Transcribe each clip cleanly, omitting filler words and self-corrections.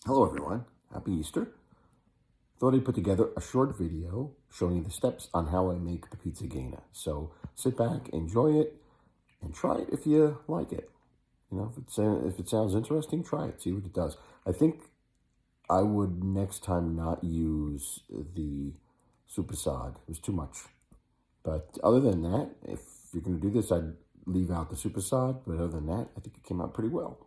Hello everyone, happy Easter. Thought I'd put together a short video showing you the steps on how I make the Pizzagaina. So sit back, enjoy it, and try it if you like it. You know, if it sounds interesting, try it, see what it does. I think I would next time not use the supersod. It was too much. But other than that, if you're going to do this, I'd leave out the supersod. But other than that, I think it came out pretty well.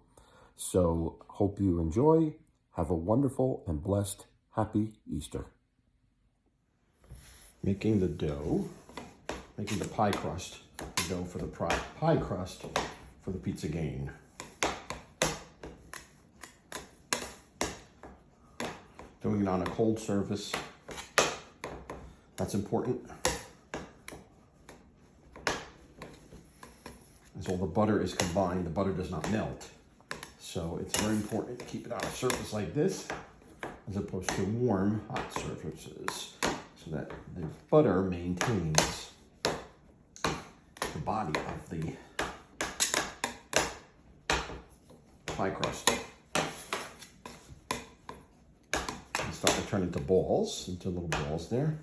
So hope you enjoy. Have a wonderful and blessed happy Easter. Making the dough, making the pie crust, the dough for the pie crust for the Pizzagaina. Doing it on a cold surface, that's important. As all the butter is combined, the butter does not melt. So it's very important to keep it on a surface like this, as opposed to warm, hot surfaces, so that the butter maintains the body of the pie crust. And start to turn into balls, into little balls there.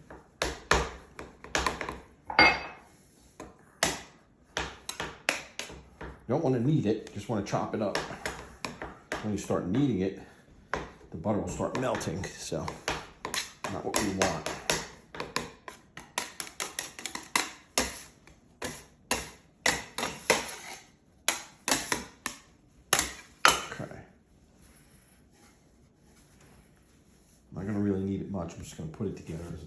You don't want to knead it, just want to chop it up. When you start kneading it, the butter will start melting, so not what we want. Okay. I'm not going to really knead it much. I'm just going to put it together as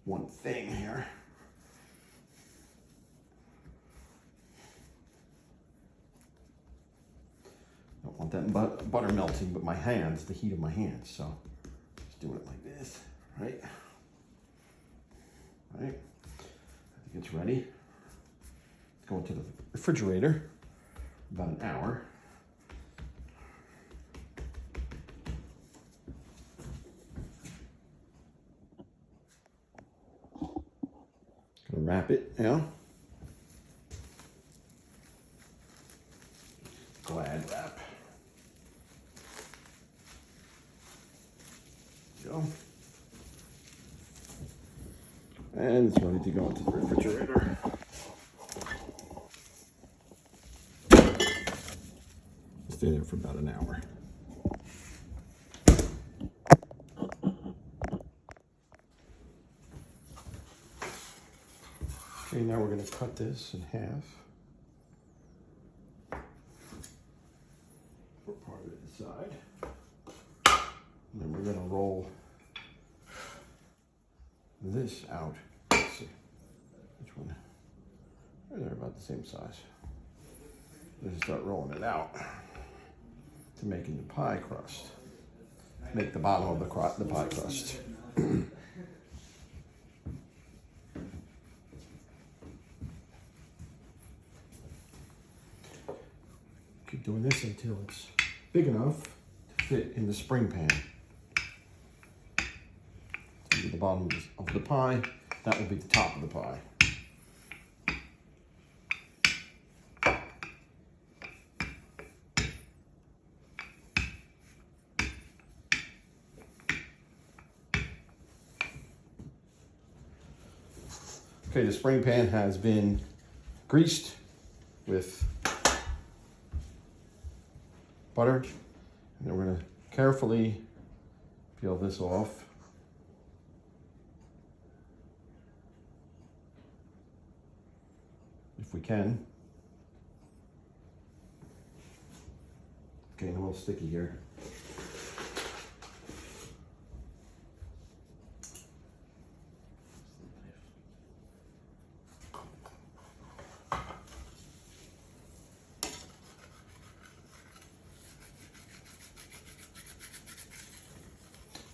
one thing here. Don't want that butter melting, but my hands, the heat of my hands. So just doing it like this, right? Right. I think it's ready. Let's go into the refrigerator about an hour. Gonna wrap it now. Glad wrap. Go. And it's ready to go into the refrigerator. Stay there for about an hour. Okay, now we're going to cut this in half. Put part of it inside. And then we're going to roll this out. Let's see which one. They're about the same size. Just start rolling it out to making the pie crust. Make the bottom of the pie crust. Keep doing this until it's big enough to fit in the spring pan. So the bottom of the pie, that will be the top of the pie. Okay, the spring pan has been greased with butter, and then we're going to carefully peel this off. If we can. Getting a little sticky here.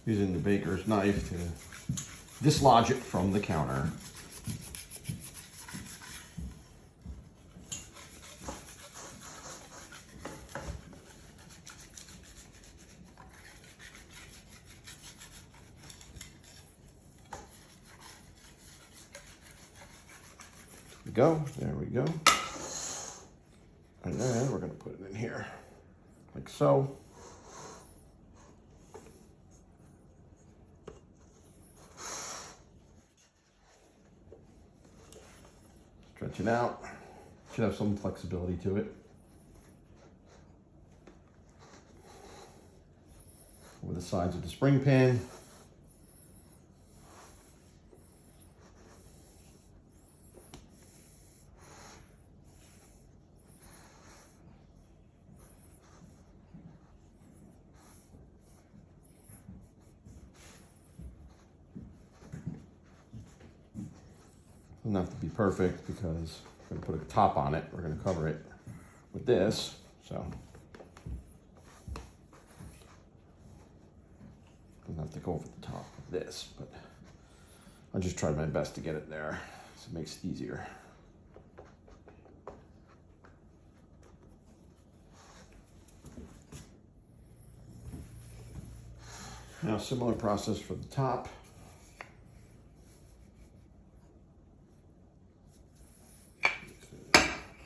Using the baker's knife to dislodge it from the counter. There we go. And then we're going to put it in here like so. it out. Should have some flexibility to it. Over the sides of the spring pin. Doesn't have to be perfect because we're going to put a top on it. We're going to cover it with this. So doesn't have to go over the top of this, but I just tried my best to get it there so it makes it easier. Now, similar process for the top.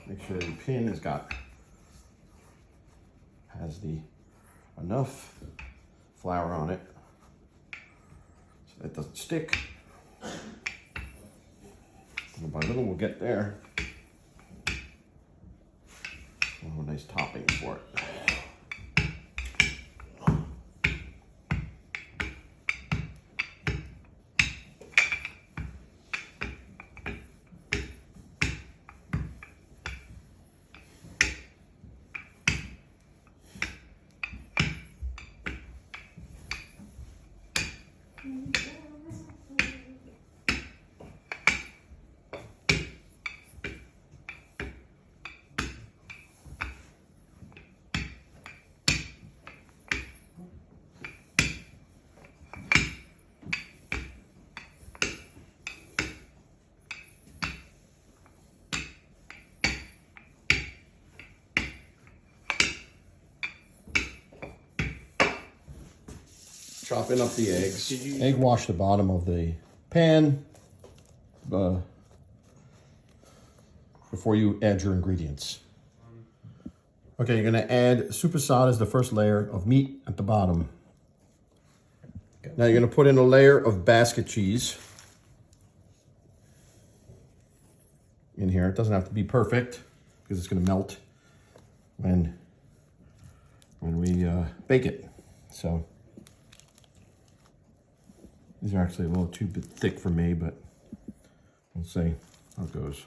Make sure the pin has enough flour on it so that it doesn't stick. Little by little, we'll get there. We'll have a nice topping for it. Chopping up the eggs. Egg wash the bottom of the pan before you add your ingredients. Okay, you're going to add supersada as the first layer of meat at the bottom. Now you're going to put in a layer of basket cheese in here. It doesn't have to be perfect because it's going to melt when we bake it. So these are actually a little too thick for me, but we'll see how it goes.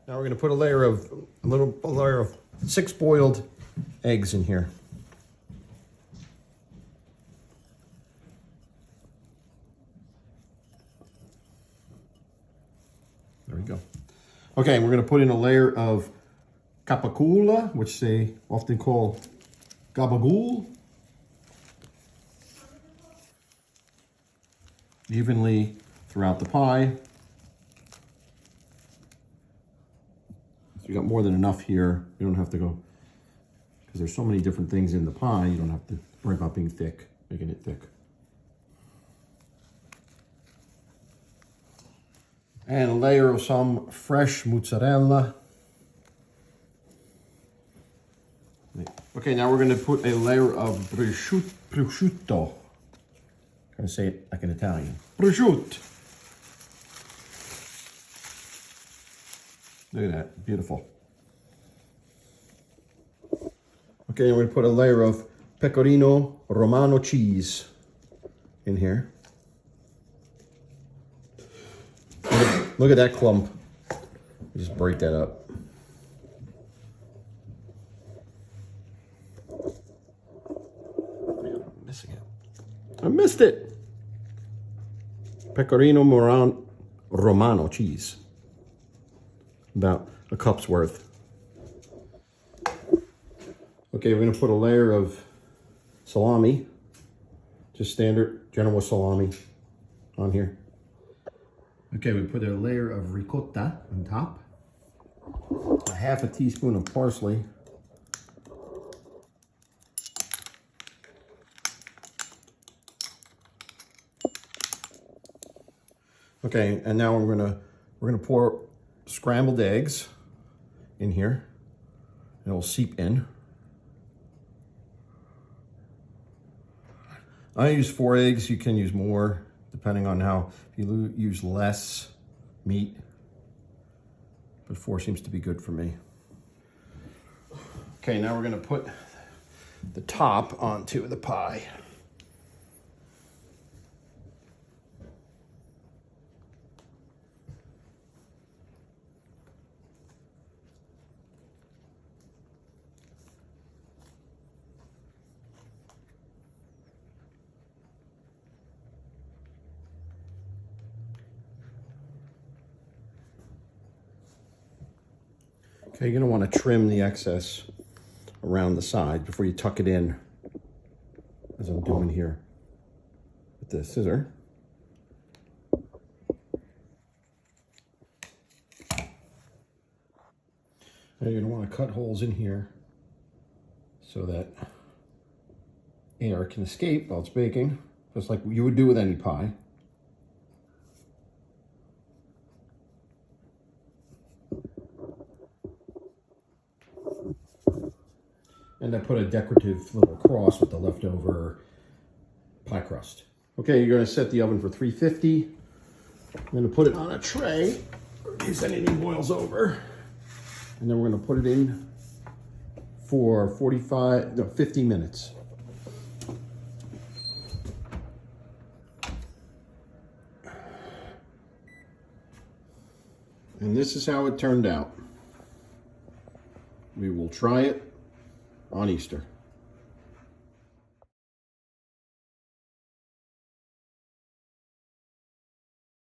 Now we're going to put a layer of 6 boiled eggs in here. There we go. Okay, we're going to put in a layer of capicola, which they often call gabagool. Evenly throughout the pie. So you got more than enough here. You don't have to go, because there's so many different things in the pie, you don't have to worry about being thick, making it thick. And a layer of some fresh mozzarella. Okay, now we're going to put a layer of prosciutto. I'm going to say it like an Italian. Prosciutto. Look at that, beautiful. Okay, we're going to put a layer of pecorino romano cheese in here. Look at that clump. Just break that up. Man, I'm missing it. I missed it. Pecorino romano cheese. About a cup's worth. Okay, we're going to put a layer of salami Just standard Genoa salami on here. Okay, we put a layer of ricotta on top. A half a teaspoon of parsley. Okay, and now we're gonna pour scrambled eggs in here. It'll seep in. I use 4 eggs. You can use more, depending on how. If you use less meat, but 4 seems to be good for me. Okay, now we're gonna put the top onto the pie. Okay, you're gonna wanna trim the excess around the side before you tuck it in, as I'm doing here with the scissor. Now you're gonna wanna cut holes in here so that air can escape while it's baking, just like you would do with any pie. And I put a decorative little cross with the leftover pie crust. Okay, you're gonna set the oven for 350. I'm gonna put it on a tray in case anything boils over. And then we're gonna put it in for 50 minutes. And this is how it turned out. We will try it on Easter.